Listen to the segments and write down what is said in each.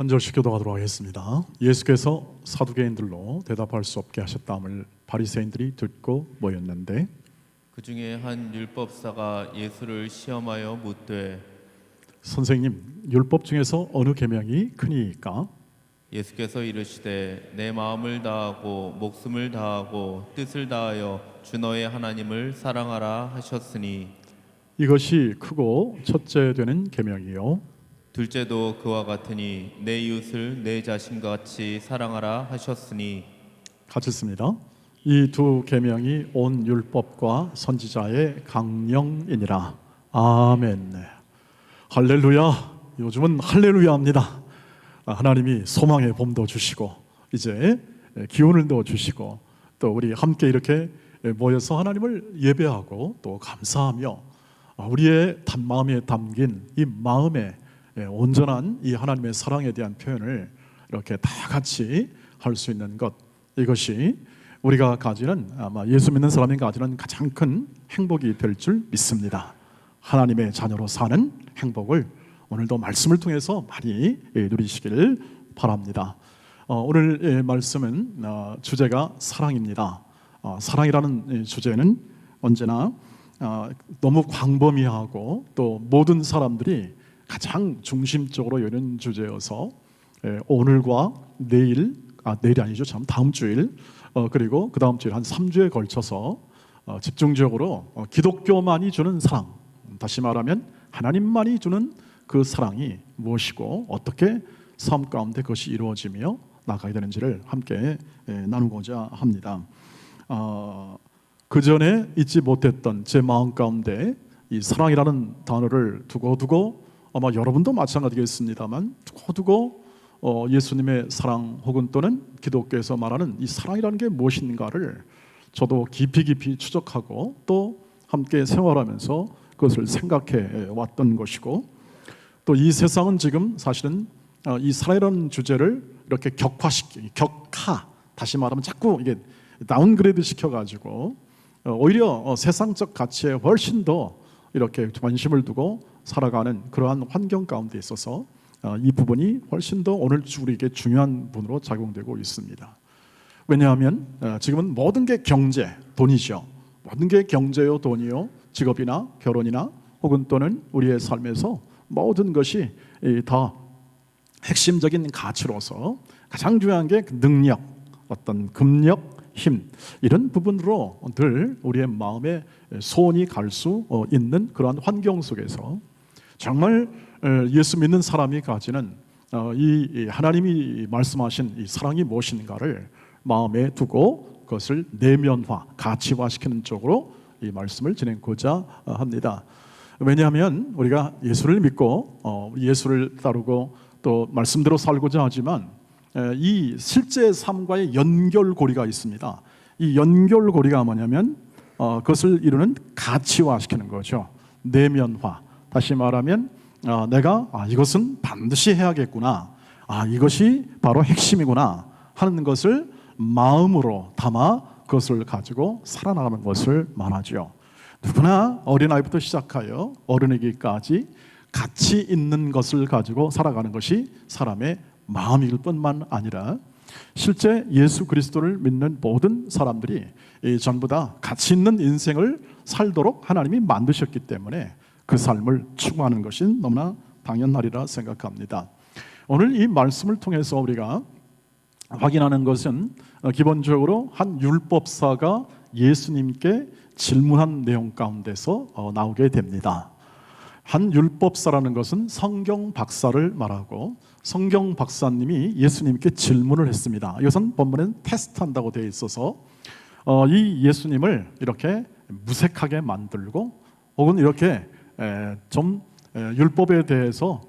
한 절씩 기도하도록 하겠습니다. 예수께서 사두개인들로 대답할 수 없게 하셨다함을 바리새인들이 듣고 모였는데 그 중에 한 율법사가 예수를 시험하여 묻되 선생님, 율법 중에서 어느 계명이 크니이까? 예수께서 이르시되 내 마음을 다하고 목숨을 다하고 뜻을 다하여 주 너의 하나님을 사랑하라 하셨으니 이것이 크고 첫째 되는 계명이요 둘째도 그와 같으니 내 이웃을 내 자신같이 사랑하라 하셨으니 같이 씁니다. 이 두 계명이 온 율법과 선지자의 강령이니라. 아멘. 할렐루야. 요즘은 할렐루야입니다. 하나님이 소망의 봄도 주시고 이제 기운을 더 주시고 또 우리 함께 이렇게 모여서 하나님을 예배하고 또 감사하며 우리의 마음에 담긴 이 마음에 온전한 이 하나님의 사랑에 대한 표현을 이렇게 다 같이 할 수 있는 것, 이것이 우리가 가지는, 아마 예수 믿는 사람이 가지는 가장 큰 행복이 될 줄 믿습니다. 하나님의 자녀로 사는 행복을 오늘도 말씀을 통해서 많이 누리시길 바랍니다. 오늘 말씀은 주제가 사랑입니다. 사랑이라는 주제는 언제나 너무 광범위하고 또 모든 사람들이 가장 중심적으로 이런 주제여서 오늘과 내일이 아니죠, 참 다음 주일 그리고 그 다음 주일 한 3주에 걸쳐서 집중적으로 기독교만이 주는 사랑, 다시 말하면 하나님만이 주는 그 사랑이 무엇이고 어떻게 삶 가운데 그것이 이루어지며 나가야 되는지를 함께 나누고자 합니다. 그 전에 잊지 못했던 제 마음 가운데 이 사랑이라는 단어를 두고 아마 여러분도 마찬가지겠습니다만 두고 예수님의 사랑 혹은 또는 기독교에서 말하는 이 사랑이라는 게 무엇인가를 저도 깊이 추적하고 또 함께 생활하면서 그것을 생각해 왔던 것이고, 또 이 세상은 지금 사실은 이 사랑이라는 주제를 이렇게 다시 말하면 자꾸 이게 다운그레이드 시켜가지고 오히려 세상적 가치에 훨씬 더 이렇게 관심을 두고 살아가는 그러한 환경 가운데 있어서 이 부분이 훨씬 더 오늘 우리에게 중요한 부분으로 작용되고 있습니다. 왜냐하면 지금은 모든 게 경제, 돈이죠. 모든 게 경제요, 돈이요, 직업이나 결혼이나 혹은 또는 우리의 삶에서 모든 것이 다 핵심적인 가치로서 가장 중요한 게 능력, 어떤 금력, 힘, 이런 부분으로 늘 우리의 마음에 소원이 갈 수 있는 그러한 환경 속에서 정말 예수 믿는 사람이 가지는 이 하나님이 말씀하신 이 사랑이 무엇인가를 마음에 두고 그것을 내면화, 가치화시키는 쪽으로 이 말씀을 진행하고자 합니다. 왜냐하면 우리가 예수를 믿고 예수를 따르고 또 말씀대로 살고자 하지만 이 실제 삶과의 연결고리가 있습니다. 이 연결고리가 뭐냐면 그것을 이루는 가치화시키는 거죠. 내면화. 다시 말하면 내가 이것은 반드시 해야겠구나, 이것이 바로 핵심이구나 하는 것을 마음으로 담아 그것을 가지고 살아나가는 것을 말하죠. 누구나 어린아이부터 시작하여 어른이기까지 가치 있는 것을 가지고 살아가는 것이 사람의 마음일 뿐만 아니라 실제 예수 그리스도를 믿는 모든 사람들이 전부 다 가치 있는 인생을 살도록 하나님이 만드셨기 때문에 그 삶을 추구하는 것이 너무나 당연하리라 생각합니다. 오늘 이 말씀을 통해서 우리가 확인하는 것은 기본적으로 한 율법사가 예수님께 질문한 내용 가운데서 나오게 됩니다. 한 율법사라는 것은 성경 박사를 말하고 성경 박사님이 예수님께 질문을 했습니다. 이것은 본문엔 테스트한다고 되어 있어서 이 예수님을 이렇게 무색하게 만들고 혹은 이렇게 좀 율법에 대해서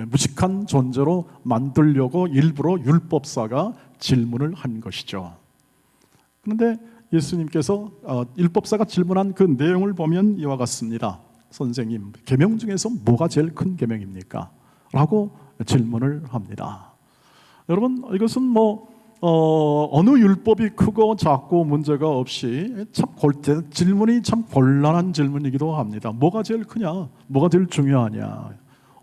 무식한 존재로 만들려고 일부러 율법사가 질문을 한 것이죠. 그런데 예수님께서 율법사가 질문한 그 내용을 보면 이와 같습니다. 선생님, 계명 중에서 뭐가 제일 큰 계명입니까? 라고 질문을 합니다. 여러분, 이것은 어느 율법이 크고 작고 문제가 없이 질문이 참 곤란한 질문이기도 합니다. 뭐가 제일 크냐? 뭐가 제일 중요하냐?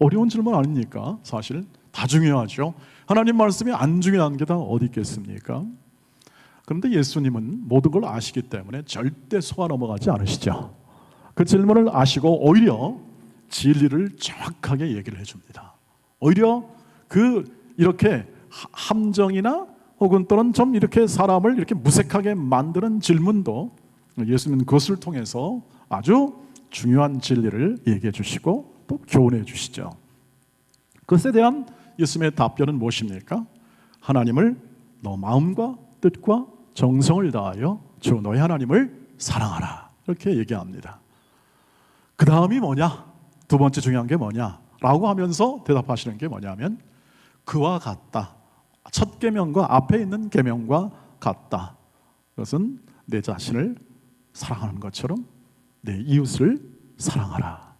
어려운 질문 아닙니까? 사실 다 중요하죠. 하나님 말씀이 안 중요한 게 다 어디 있겠습니까? 그런데 예수님은 모든 걸 아시기 때문에 절대 속아 넘어가지 않으시죠. 그 질문을 아시고 오히려 진리를 정확하게 얘기를 해줍니다. 오히려 이렇게 함정이나 혹은 또는 좀 이렇게 사람을 이렇게 무색하게 만드는 질문도 예수님은 그것을 통해서 아주 중요한 진리를 얘기해 주시고 또 교훈해 주시죠. 그것에 대한 예수님의 답변은 무엇입니까? 하나님을 너 마음과 뜻과 정성을 다하여 주 너의 하나님을 사랑하라, 이렇게 얘기합니다. 그 다음이 뭐냐? 두 번째 중요한 게 뭐냐? 라고 하면서 대답하시는 게 뭐냐면 그와 같다. 첫 계명과 앞에 있는 계명과 같다. 그것은 내 자신을 사랑하는 것처럼 내 이웃을 사랑하라.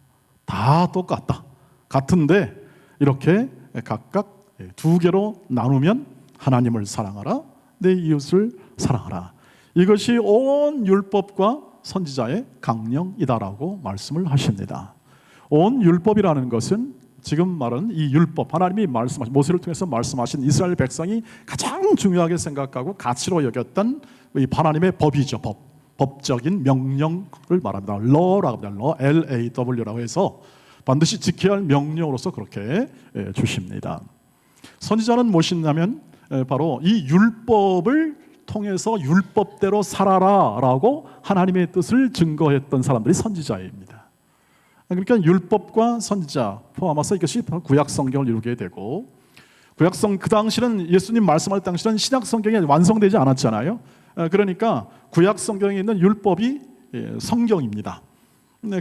다 똑같다. 같은데 이렇게 각각 두 개로 나누면 하나님을 사랑하라, 내 이웃을 사랑하라. 이것이 온 율법과 선지자의 강령이다라고 말씀을 하십니다. 온 율법이라는 것은 지금 말하는 이 율법, 하나님이 말씀하신 모세를 통해서 말씀하신 이스라엘 백성이 가장 중요하게 생각하고 가치로 여겼던 이 하나님의 법이죠. 법적인 명령을 말합니다. law라고 합니다. LAW라고 해서 반드시 지켜야 할 명령으로서 그렇게 주십니다. 선지자는 무엇이냐면 바로 이 율법을 통해서 율법대로 살아라라고 하나님의 뜻을 증거했던 사람들이 선지자입니다. 그러니까 율법과 선지자 포함해서 이것이 구약 성경을 이루게 되고, 그 당시는 예수님 말씀할 당시는 신약 성경이 완성되지 않았잖아요. 그러니까 구약 성경에 있는 율법이 성경입니다.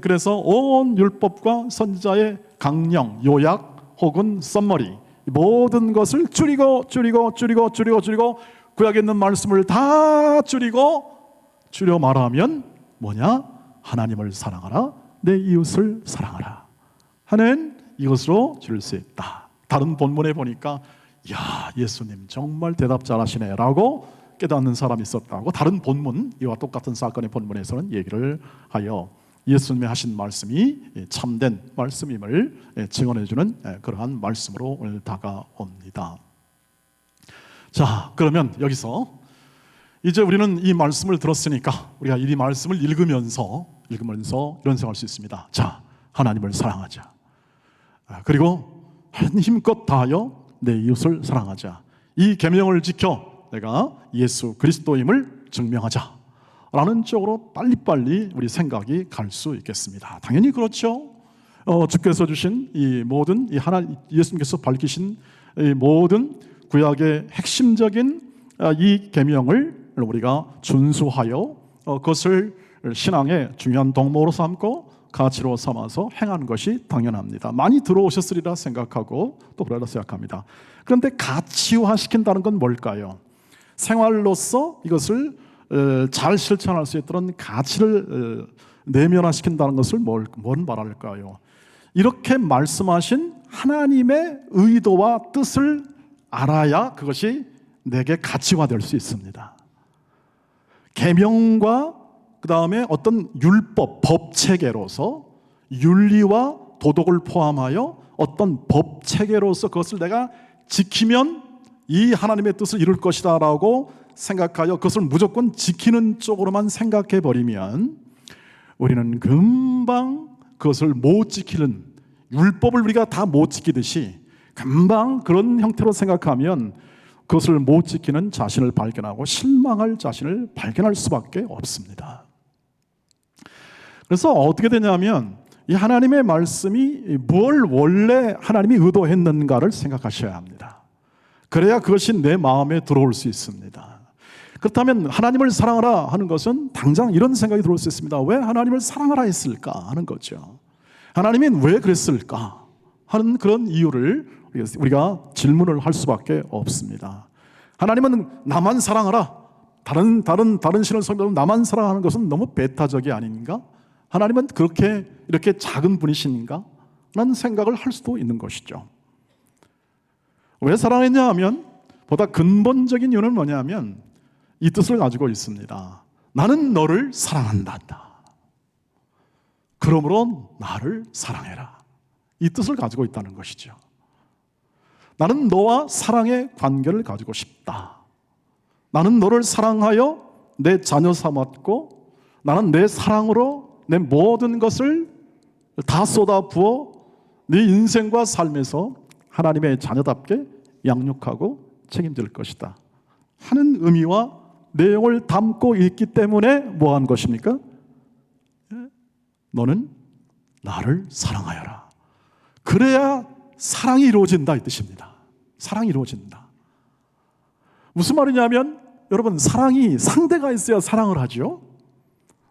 그래서 온 율법과 선지자의 강령, 요약 혹은 썸머리, 모든 것을 줄이고 구약에 있는 말씀을 다 줄여 말하면 뭐냐? 하나님을 사랑하라, 내 이웃을 사랑하라 하는 이것으로 줄일 수 있다. 다른 본문에 보니까 야, 예수님 정말 대답 잘하시네 라고 깨닫는 사람이 있었다고 다른 본문, 이와 똑같은 사건의 본문에서는 얘기를 하여 예수님이 하신 말씀이 참된 말씀임을 증언해주는 그러한 말씀으로 오늘 다가옵니다. 자, 그러면 여기서 이제 우리는 이 말씀을 들었으니까 우리가 이 말씀을 읽으면서 이런 생각할 수 있습니다. 자, 하나님을 사랑하자. 그리고 힘껏 다하여 내 이웃을 사랑하자. 이 계명을 지켜 내가 예수 그리스도임을 증명하자 라는 쪽으로 빨리빨리 우리 생각이 갈 수 있겠습니다. 당연히 그렇죠. 주께서 주신 이 모든 예수님께서 밝히신 이 모든 구약의 핵심적인 이 계명을 우리가 준수하여 그것을 신앙의 중요한 덕목으로 삼고 가치로 삼아서 행하는 것이 당연합니다. 많이 들어오셨으리라 생각하고 또 그러라 생각합니다. 그런데 가치화시킨다는 건 뭘까요? 생활로서 이것을 잘 실천할 수 있도록 가치를 내면화시킨다는 것을 뭔 말할까요? 이렇게 말씀하신 하나님의 의도와 뜻을 알아야 그것이 내게 가치화될 수 있습니다. 계명과 그 다음에 어떤 율법, 법체계로서 윤리와 도덕을 포함하여 어떤 법체계로서 그것을 내가 지키면 이 하나님의 뜻을 이룰 것이다 라고 생각하여 그것을 무조건 지키는 쪽으로만 생각해 버리면 우리는 금방 그것을 못 지키는, 율법을 우리가 다 못 지키듯이 금방 그런 형태로 생각하면 그것을 못 지키는 자신을 발견하고 실망할 자신을 발견할 수밖에 없습니다. 그래서 어떻게 되냐면 이 하나님의 말씀이 뭘 원래 하나님이 의도했는가를 생각하셔야 합니다. 그래야 그것이 내 마음에 들어올 수 있습니다. 그렇다면 하나님을 사랑하라 하는 것은 당장 이런 생각이 들어올 수 있습니다. 왜 하나님을 사랑하라 했을까 하는 거죠. 하나님이 왜 그랬을까 하는 그런 이유를 우리가 질문을 할 수밖에 없습니다. 하나님은 나만 사랑하라, 다른 신을 섬기면 나만 사랑하는 것은 너무 배타적이 아닌가? 하나님은 이렇게 작은 분이신가? 라는 생각을 할 수도 있는 것이죠. 왜 사랑했냐 하면 보다 근본적인 이유는 뭐냐면 이 뜻을 가지고 있습니다. 나는 너를 사랑한다. 그러므로 나를 사랑해라. 이 뜻을 가지고 있다는 것이죠. 나는 너와 사랑의 관계를 가지고 싶다. 나는 너를 사랑하여 내 자녀 삼았고 나는 내 사랑으로 내 모든 것을 다 쏟아부어 네 인생과 삶에서 하나님의 자녀답게 양육하고 책임질 것이다 하는 의미와 내용을 담고 있기 때문에 뭐한 것입니까? 너는 나를 사랑하여라. 그래야 사랑이 이루어진다 이 뜻입니다. 사랑이 이루어진다. 무슨 말이냐면 여러분, 사랑이 상대가 있어야 사랑을 하죠.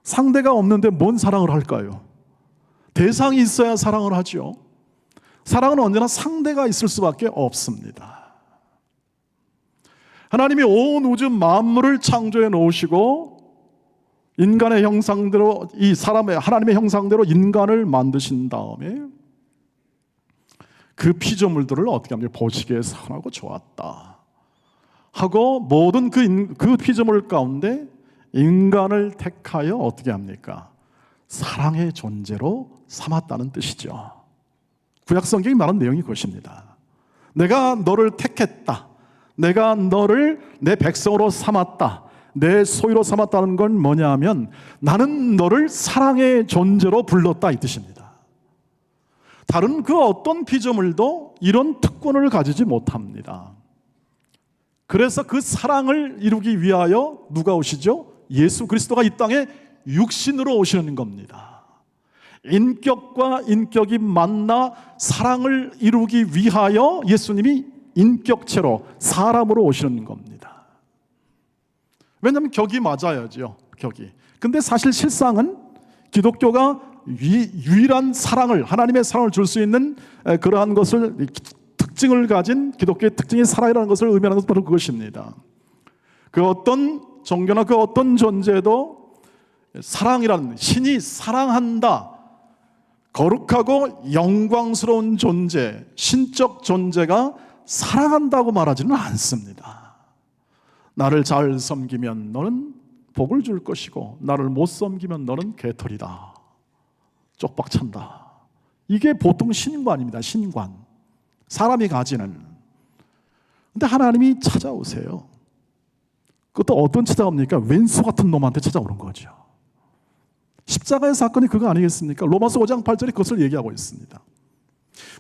상대가 없는데 뭔 사랑을 할까요? 대상이 있어야 사랑을 하죠. 사랑은 언제나 상대가 있을 수밖에 없습니다. 하나님이 온 우주 만물을 창조해 놓으시고 인간의 형상대로 이 사람의 하나님의 형상대로 인간을 만드신 다음에 그 피조물들을 어떻게 합니까? 보시기에 선하고 좋았다 하고 모든 그 피조물 가운데 인간을 택하여 어떻게 합니까? 사랑의 존재로 삼았다는 뜻이죠. 구약 성경이 말하는 내용이 그것입니다. 내가 너를 택했다. 내가 너를 내 백성으로 삼았다. 내 소유로 삼았다는 건 뭐냐 하면 나는 너를 사랑의 존재로 불렀다 이 뜻입니다. 다른 그 어떤 피조물도 이런 특권을 가지지 못합니다. 그래서 그 사랑을 이루기 위하여 누가 오시죠? 예수 그리스도가 이 땅에 육신으로 오시는 겁니다. 인격과 인격이 만나 사랑을 이루기 위하여 예수님이 인격체로 사람으로 오시는 겁니다. 왜냐하면 격이 맞아야죠. 격이. 근데 사실 실상은 기독교가 유일한 사랑을, 하나님의 사랑을 줄 수 있는 그러한 것을, 특징을 가진 기독교의 특징이 사랑이라는 것을 의미하는 것은 바로 그것입니다. 그 어떤 종교나 그 어떤 존재도 사랑이라는, 신이 사랑한다, 거룩하고 영광스러운 존재, 신적 존재가 사랑한다고 말하지는 않습니다. 나를 잘 섬기면 너는 복을 줄 것이고 나를 못 섬기면 너는 개털이다, 쪽박 찬다. 이게 보통 신관입니다. 신관, 사람이 가지는. 근데 하나님이 찾아오세요. 그것도 어떤 찾아옵니까? 왼수 같은 놈한테 찾아오는 거죠. 십자가의 사건이 그거 아니겠습니까? 로마서 5장 8절이 그것을 얘기하고 있습니다.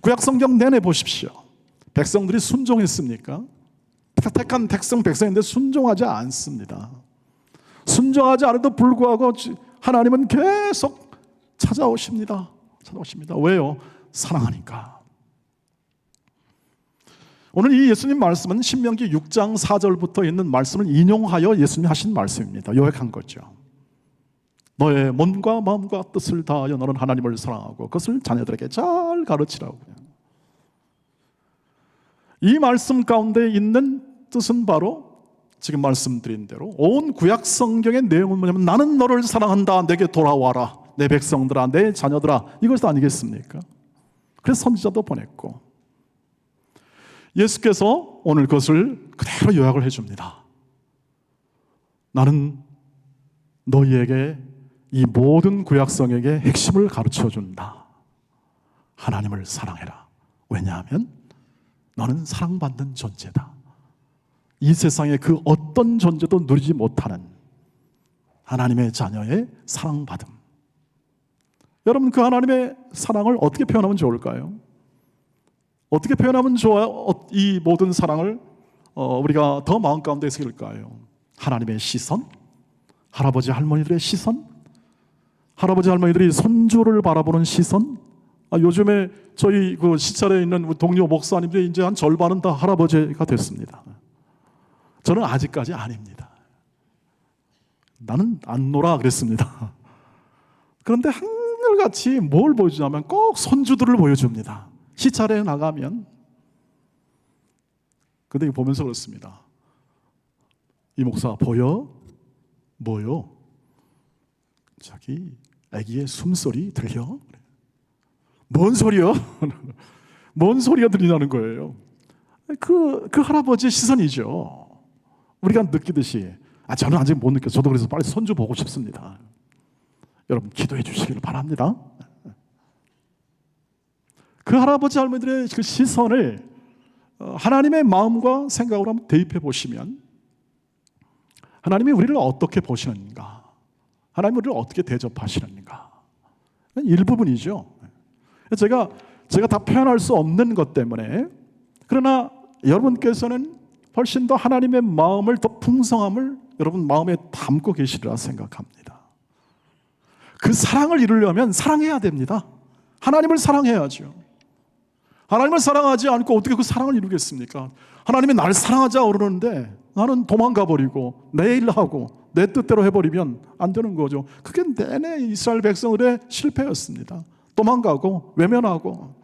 구약 성경 내내 보십시오. 백성들이 순종했습니까? 택한 백성인데 순종하지 않습니다. 순종하지 않아도 불구하고 하나님은 계속 찾아오십니다. 왜요? 사랑하니까. 오늘 이 예수님 말씀은 신명기 6장 4절부터 있는 말씀을 인용하여 예수님이 하신 말씀입니다. 요약한 거죠. 너의 몸과 마음과 뜻을 다하여 너는 하나님을 사랑하고 그것을 자녀들에게 잘 가르치라고요. 이 말씀 가운데 있는 뜻은 바로 지금 말씀드린 대로 온 구약 성경의 내용은 뭐냐면 나는 너를 사랑한다, 내게 돌아와라, 내 백성들아, 내 자녀들아, 이것이 아니겠습니까? 그래서 선지자도 보냈고 예수께서 오늘 그것을 그대로 요약을 해줍니다. 나는 너희에게 이 모든 구약성에게 핵심을 가르쳐준다. 하나님을 사랑해라. 왜냐하면 너는 사랑받는 존재다. 이 세상의 그 어떤 존재도 누리지 못하는 하나님의 자녀의 사랑받음. 여러분, 그 하나님의 사랑을 어떻게 표현하면 좋을까요? 어떻게 표현하면 좋아요? 이 모든 사랑을 우리가 더 마음 가운데 새길까요? 하나님의 시선? 할아버지 할머니들의 시선? 할아버지 할머니들이 손주를 바라보는 시선? 요즘에 저희 그 시찰에 있는 동료 목사님들이 이제 한 절반은 다 할아버지가 됐습니다. 저는 아직까지 아닙니다. 나는 안 놀아 그랬습니다. 그런데 한결같이 뭘 보여주냐면 꼭 손주들을 보여줍니다. 시찰에 나가면. 근데 이거 보면서 그렇습니다. 이 목사 보여? 뭐요? 자기 아기의 숨소리 들려? 뭔 소리요? 뭔 소리가 들리냐는 거예요. 그 할아버지의 시선이죠. 우리가 느끼듯이 저는 아직 못 느껴요. 저도 그래서 빨리 손주 보고 싶습니다. 여러분 기도해 주시기를 바랍니다. 그 할아버지 할머니들의 그 시선을 하나님의 마음과 생각으로 한번 대입해 보시면 하나님이 우리를 어떻게 보시는가, 하나님이 우리를 어떻게 대접하시는가, 일부분이죠. 제가 다 표현할 수 없는 것 때문에, 그러나 여러분께서는 훨씬 더 하나님의 마음을, 더 풍성함을 여러분 마음에 담고 계시리라 생각합니다. 그 사랑을 이루려면 사랑해야 됩니다. 하나님을 사랑해야죠. 하나님을 사랑하지 않고 어떻게 그 사랑을 이루겠습니까? 하나님이 나를 사랑하자 그러는데 나는 도망가 버리고 내 일하고 내 뜻대로 해버리면 안 되는 거죠. 그게 내내 이스라엘 백성들의 실패였습니다. 도망가고 외면하고,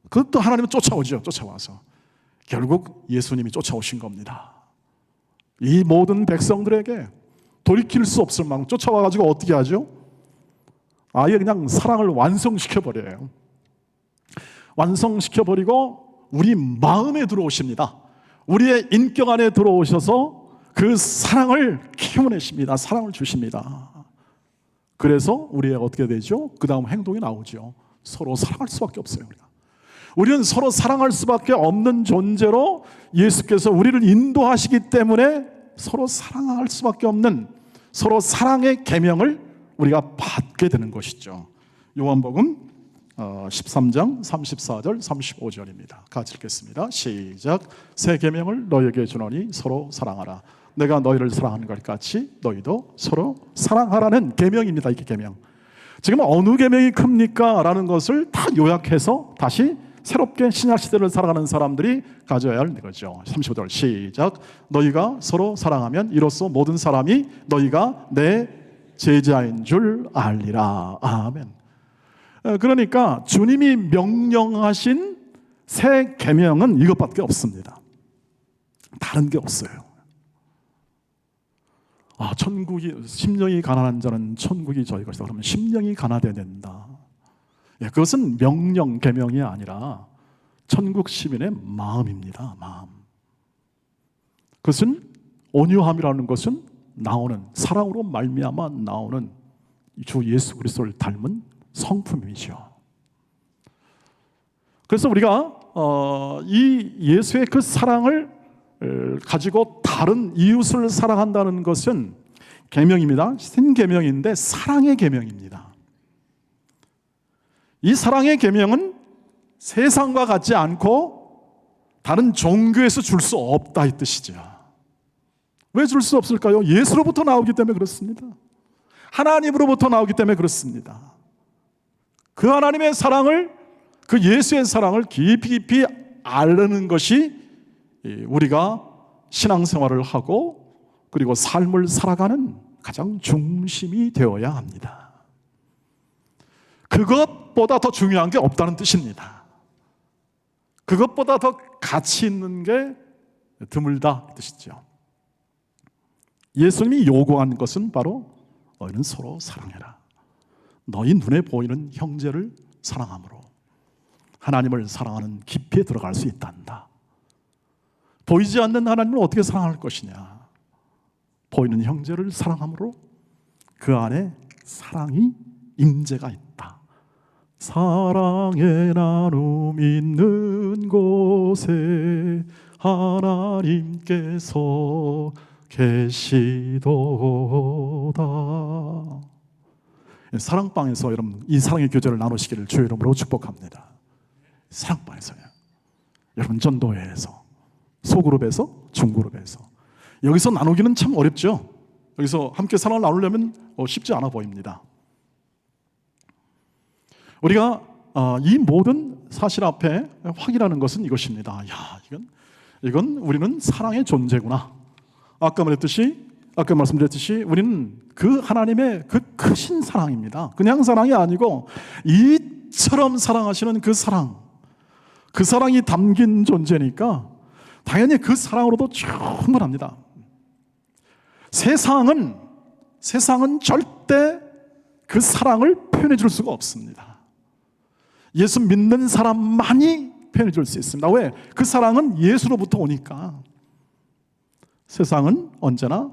그것도 하나님은 쫓아오죠. 쫓아와서 결국 예수님이 쫓아오신 겁니다. 이 모든 백성들에게 돌이킬 수 없을 만큼 쫓아와가지고 어떻게 하죠? 아예 그냥 사랑을 완성시켜버려요. 완성시켜버리고 우리 마음에 들어오십니다. 우리의 인격 안에 들어오셔서 그 사랑을 키워내십니다. 사랑을 주십니다. 그래서 우리가 어떻게 되죠? 그 다음 행동이 나오죠. 서로 사랑할 수밖에 없어요. 우리는 서로 사랑할 수밖에 없는 존재로 예수께서 우리를 인도하시기 때문에 서로 사랑할 수밖에 없는, 서로 사랑의 계명을 우리가 받게 되는 것이죠. 요한복음 13장 34절 35절입니다. 같이 읽겠습니다. 시작. 새 계명을 너희에게 주노니 서로 사랑하라. 내가 너희를 사랑하는 것 같이 너희도 서로 사랑하라는 계명입니다. 이게 계명. 지금 어느 계명이 큽니까? 라는 것을 다 요약해서 다시 새롭게 신약 시대를 살아가는 사람들이 가져야 할 거죠. 35절 시작. 너희가 서로 사랑하면 이로써 모든 사람이 너희가 내 제자인 줄 알리라. 아멘. 그러니까 주님이 명령하신 새 계명은 이것밖에 없습니다. 다른 게 없어요. 천국이, 심령이 가난한 자는 천국이 저희 것이다. 그러면 심령이 가난해야 된다. 그것은 명령, 계명이 아니라 천국 시민의 마음입니다. 마음. 그것은 온유함이라는 것은 나오는, 사랑으로 말미암아 나오는 주 예수 그리스도를 닮은 성품이죠. 그래서 우리가 이 예수의 그 사랑을 가지고 다른 이웃을 사랑한다는 것은 계명입니다. 신계명인데 사랑의 계명입니다. 이 사랑의 계명은 세상과 같지 않고 다른 종교에서 줄 수 없다 이 뜻이죠. 왜 줄 수 없을까요? 예수로부터 나오기 때문에 그렇습니다. 하나님으로부터 나오기 때문에 그렇습니다. 그 하나님의 사랑을, 그 예수의 사랑을 깊이 알는 것이 우리가 신앙생활을 하고 그리고 삶을 살아가는 가장 중심이 되어야 합니다. 그것보다 더 중요한 게 없다는 뜻입니다. 그것보다 더 가치 있는 게 드물다 이 뜻이죠. 예수님이 요구한 것은 바로 너희는 서로 사랑해라. 너희 눈에 보이는 형제를 사랑함으로 하나님을 사랑하는 깊이에 들어갈 수 있단다. 보이지 않는 하나님을 어떻게 사랑할 것이냐? 보이는 형제를 사랑함으로 그 안에 사랑이 임재가 있다. 사랑의 나눔 있는 곳에 하나님께서 계시도다. 사랑방에서 여러분 이 사랑의 교제를 나누시기를 주의 이름으로 축복합니다. 사랑방에서요. 여러분 전도회에서, 소그룹에서, 중그룹에서 여기서 나누기는 참 어렵죠. 여기서 함께 사랑을 나누려면 쉽지 않아 보입니다. 우리가 이 모든 사실 앞에 확인하는 것은 이것입니다. 이건 우리는 사랑의 존재구나. 아까 말씀드렸듯이 우리는 그 하나님의 그 크신 사랑입니다. 그냥 사랑이 아니고 이처럼 사랑하시는 그 사랑이 담긴 존재니까 당연히 그 사랑으로도 충분합니다. 세상은 절대 그 사랑을 표현해 줄 수가 없습니다. 예수 믿는 사람만이 표현해 줄 수 있습니다. 왜? 그 사랑은 예수로부터 오니까. 세상은 언제나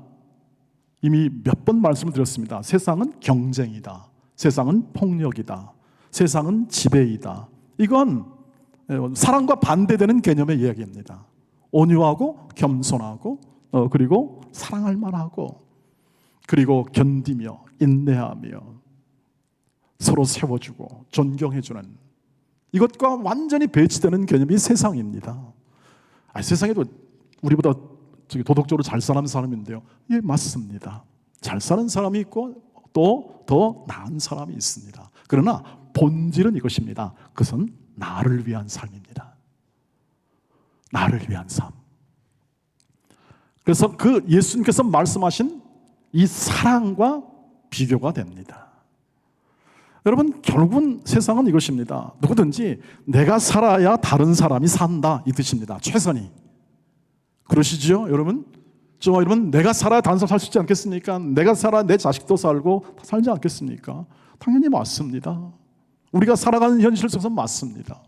이미 몇 번 말씀을 드렸습니다. 세상은 경쟁이다. 세상은 폭력이다. 세상은 지배이다. 이건 사랑과 반대되는 개념의 이야기입니다. 온유하고 겸손하고 그리고 사랑할 만하고 그리고 견디며 인내하며 서로 세워주고 존경해주는 이것과 완전히 배치되는 개념이 세상입니다. 세상에도 우리보다 도덕적으로 잘 사는 사람인데요. 예, 맞습니다. 잘 사는 사람이 있고 또 더 나은 사람이 있습니다. 그러나 본질은 이것입니다. 그것은 나를 위한 삶입니다. 나를 위한 삶. 그래서 그 예수님께서 말씀하신 이 사랑과 비교가 됩니다. 여러분, 결국은 세상은 이것입니다. 누구든지 내가 살아야 다른 사람이 산다 이 뜻입니다. 최선이. 그러시죠, 여러분? 여러분, 내가 살아야 다른 사람 살 수 있지 않겠습니까? 내가 살아야 내 자식도 살고 다 살지 않겠습니까? 당연히 맞습니다. 우리가 살아가는 현실 속에서 맞습니다.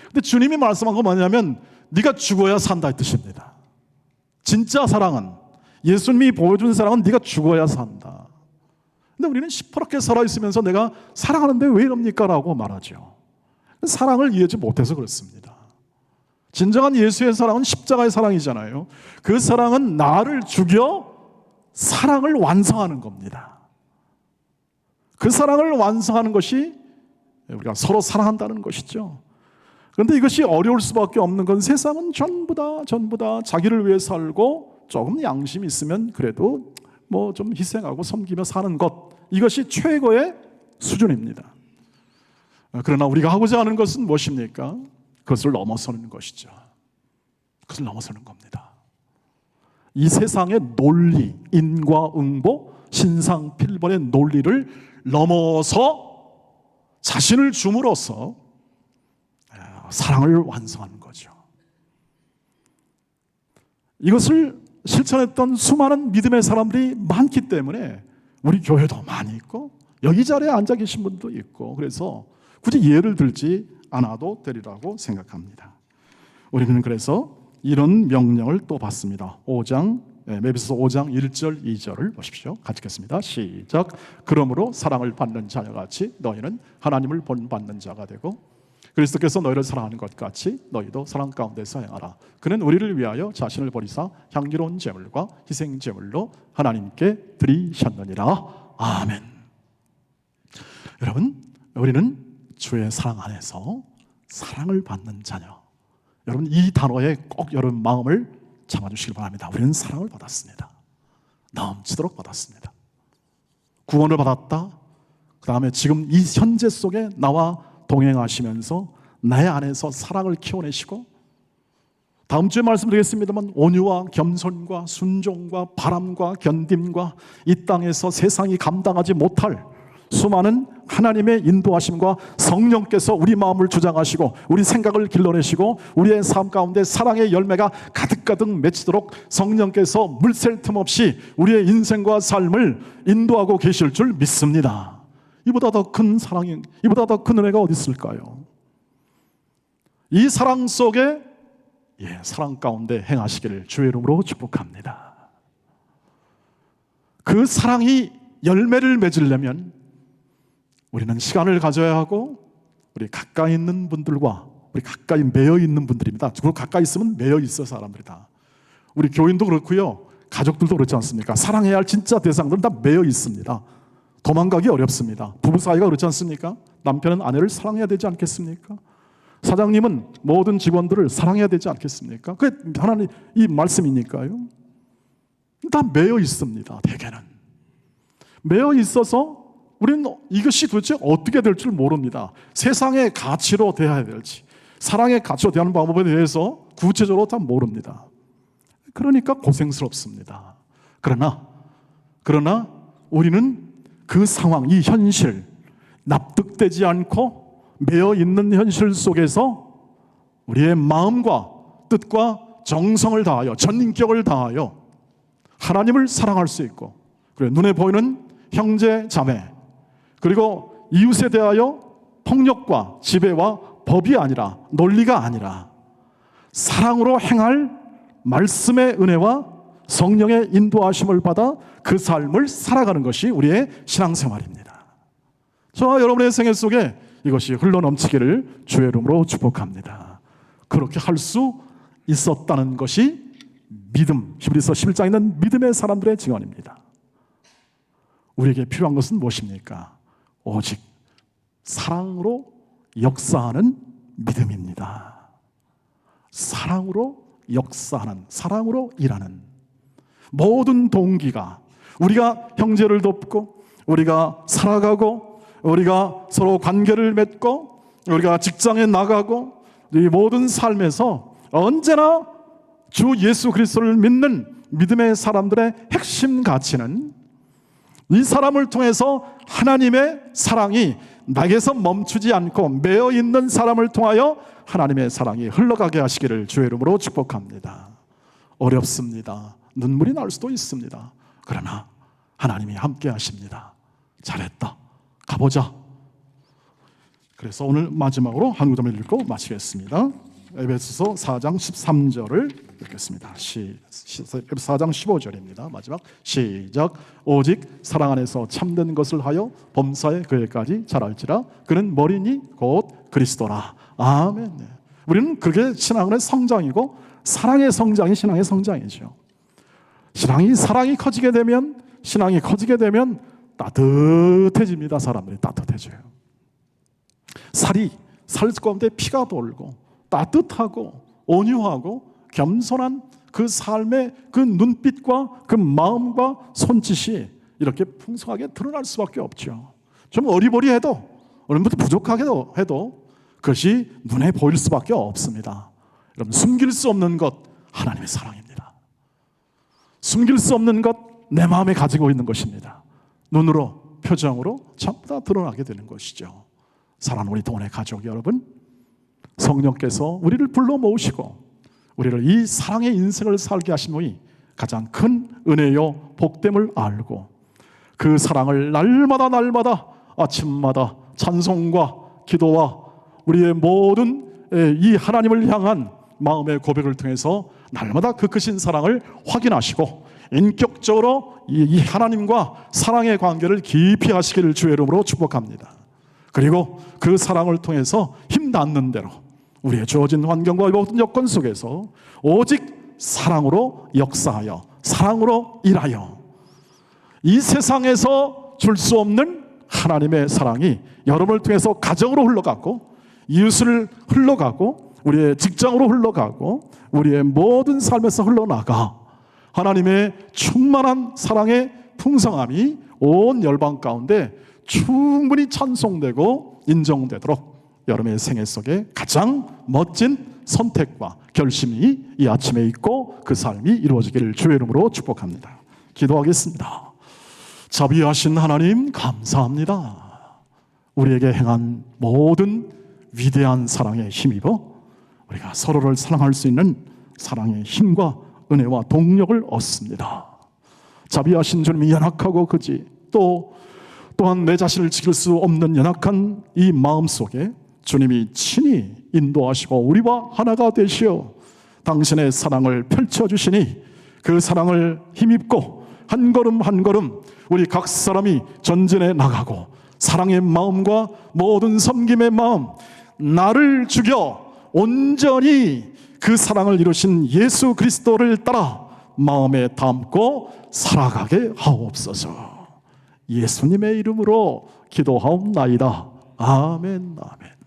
근데 주님이 말씀한 건 뭐냐면 네가 죽어야 산다 이 뜻입니다. 진짜 사랑은, 예수님이 보여준 사랑은 네가 죽어야 산다. 근데 우리는 시퍼렇게 살아있으면서 내가 사랑하는데 왜 이럽니까? 라고 말하죠. 사랑을 이해하지 못해서 그렇습니다. 진정한 예수의 사랑은 십자가의 사랑이잖아요. 그 사랑은 나를 죽여 사랑을 완성하는 겁니다. 그 사랑을 완성하는 것이 우리가 서로 사랑한다는 것이죠. 그런데 이것이 어려울 수밖에 없는 건 세상은 전부 다 자기를 위해 살고 조금 양심이 있으면 그래도 뭐 좀 희생하고 섬기며 사는 것, 이것이 최고의 수준입니다. 그러나 우리가 하고자 하는 것은 무엇입니까? 그것을 넘어서는 것이죠. 그것을 넘어서는 겁니다. 이 세상의 논리, 인과응보, 신상필벌의 논리를 넘어서 자신을 줌으로써 사랑을 완성하는 거죠. 이것을 실천했던 수많은 믿음의 사람들이 많기 때문에 우리 교회도 많이 있고 여기 자리에 앉아 계신 분도 있고, 그래서 굳이 예를 들지 않아도 되리라고 생각합니다. 우리는 그래서 이런 명령을 또 받습니다. 에베소서 5장 1절 2절을 보십시오. 같이 읽겠습니다. 시작. 그러므로 사랑을 받는 자녀같이 너희는 하나님을 본받는 자가 되고 그리스도께서 너희를 사랑하는 것 같이 너희도 사랑 가운데서 행하라. 그는 우리를 위하여 자신을 버리사 향기로운 제물과 희생 제물로 하나님께 드리셨느니라. 아멘. 여러분, 우리는 주의 사랑 안에서 사랑을 받는 자녀. 여러분, 이 단어에 꼭 여러분 마음을 잡아주시길 바랍니다. 우리는 사랑을 받았습니다. 넘치도록 받았습니다. 구원을 받았다. 그 다음에 지금 이 현재 속에 나와 동행하시면서 내 안에서 사랑을 키워내시고, 다음 주에 말씀드리겠습니다만 온유와 겸손과 순종과 바람과 견딤과 이 땅에서 세상이 감당하지 못할 수많은 하나님의 인도하심과 성령께서 우리 마음을 주장하시고 우리 생각을 길러내시고 우리의 삶 가운데 사랑의 열매가 가득가득 맺히도록 성령께서 물샐 틈 없이 우리의 인생과 삶을 인도하고 계실 줄 믿습니다. 이보다 더 큰 사랑이, 이보다 더 큰 은혜가 어디 있을까요? 이 사랑 속에 사랑 가운데 행하시기를 주의 이름으로 축복합니다. 그 사랑이 열매를 맺으려면 우리는 시간을 가져야 하고, 우리 가까이 있는 분들과 우리 가까이 매여 있는 분들입니다. 그리고 가까이 있으면 매여 있어 사람들이다. 우리 교인도 그렇고요, 가족들도 그렇지 않습니까? 사랑해야 할 진짜 대상들은 다 매여 있습니다. 도망가기 어렵습니다. 부부 사이가 그렇지 않습니까? 남편은 아내를 사랑해야 되지 않겠습니까? 사장님은 모든 직원들을 사랑해야 되지 않겠습니까? 그게 하나님 이 말씀이니까요. 다 매여 있습니다. 대개는 매여 있어서 우리는 이것이 도대체 어떻게 될 줄 모릅니다. 세상의 가치로 대해야 될지, 사랑의 가치로 대하는 방법에 대해서 구체적으로 다 모릅니다. 그러니까 고생스럽습니다. 그러나 우리는 그 상황, 이 현실, 납득되지 않고 매여 있는 현실 속에서 우리의 마음과 뜻과 정성을 다하여, 전인격을 다하여 하나님을 사랑할 수 있고, 그리고 눈에 보이는 형제 자매, 그리고 이웃에 대하여 폭력과 지배와 법이 아니라, 논리가 아니라 사랑으로 행할 말씀의 은혜와 성령의 인도하심을 받아 그 삶을 살아가는 것이 우리의 신앙생활입니다. 저와 여러분의 생애 속에 이것이 흘러넘치기를 주의 이름으로 축복합니다. 그렇게 할 수 있었다는 것이 믿음, 히브리서 11장에 있는 믿음의 사람들의 증언입니다. 우리에게 필요한 것은 무엇입니까? 오직 사랑으로 역사하는 믿음입니다. 사랑으로 역사하는, 사랑으로 일하는 모든 동기가, 우리가 형제를 돕고, 우리가 살아가고, 우리가 서로 관계를 맺고, 우리가 직장에 나가고, 이 모든 삶에서 언제나 주 예수 그리스도를 믿는 믿음의 사람들의 핵심 가치는 이 사람을 통해서 하나님의 사랑이 나에게서 멈추지 않고 매어 있는 사람을 통하여 하나님의 사랑이 흘러가게 하시기를 주의 이름으로 축복합니다. 어렵습니다. 눈물이 날 수도 있습니다. 그러나 하나님이 함께 하십니다. 잘했다. 가보자. 그래서 오늘 마지막으로 한 구절을 읽고 마치겠습니다. 에베소서 4장 13절을 읽겠습니다. 4장 15절입니다. 마지막 시작. 오직 사랑 안에서 참된 것을 하여 범사에 그에까지 자랄지라. 그는 머리니 곧 그리스도라. 아멘. 우리는 그게 신앙의 성장이고 사랑의 성장이 신앙의 성장이죠. 사랑이 커지게 되면, 신앙이 커지게 되면 따뜻해집니다. 사람들이 따뜻해져요. 살 가운데 피가 돌고 따뜻하고 온유하고 겸손한 그 삶의 그 눈빛과 그 마음과 손짓이 이렇게 풍성하게 드러날 수밖에 없죠. 좀 어리버리해도, 어른부터 부족하게도 해도 그것이 눈에 보일 수밖에 없습니다. 여러분, 숨길 수 없는 것, 하나님의 사랑입니다. 숨길 수 없는 것, 내 마음에 가지고 있는 것입니다. 눈으로, 표정으로 전부 다 드러나게 되는 것이죠. 사랑하는 우리 동원의 가족 여러분, 성령께서 우리를 불러 모으시고 우리를 이 사랑의 인생을 살게 하신 분이 가장 큰 은혜요 복됨을 알고 그 사랑을 날마다 아침마다 찬송과 기도와 우리의 모든 이 하나님을 향한 마음의 고백을 통해서 날마다 그 크신 사랑을 확인하시고 인격적으로 이 하나님과 사랑의 관계를 깊이 하시기를 주의 이름으로 축복합니다. 그리고 그 사랑을 통해서 힘 닿는 대로 우리의 주어진 환경과 모든 여건 속에서 오직 사랑으로 역사하여 사랑으로 일하여 이 세상에서 줄 수 없는 하나님의 사랑이 여러분을 통해서 가정으로 흘러가고 이웃을 흘러가고 우리의 직장으로 흘러가고 우리의 모든 삶에서 흘러나가 하나님의 충만한 사랑의 풍성함이 온 열방 가운데 충분히 찬송되고 인정되도록 여러분의 생애 속에 가장 멋진 선택과 결심이 이 아침에 있고 그 삶이 이루어지기를 주의 이름으로 축복합니다. 기도하겠습니다. 자비하신 하나님 감사합니다. 우리에게 행한 모든 위대한 사랑에 힘입어 우리가 서로를 사랑할 수 있는 사랑의 힘과 은혜와 동력을 얻습니다. 자비하신 주님이 연약하고 그지 또한 내 자신을 지킬 수 없는 연약한 이 마음 속에 주님이 친히 인도하시고 우리와 하나가 되시어 당신의 사랑을 펼쳐주시니 그 사랑을 힘입고 한 걸음 한 걸음 우리 각 사람이 전진해 나가고 사랑의 마음과 모든 섬김의 마음 나를 죽여 온전히 그 사랑을 이루신 예수 그리스도를 따라 마음에 담고 살아가게 하옵소서. 예수님의 이름으로 기도하옵나이다. 아멘. 아멘.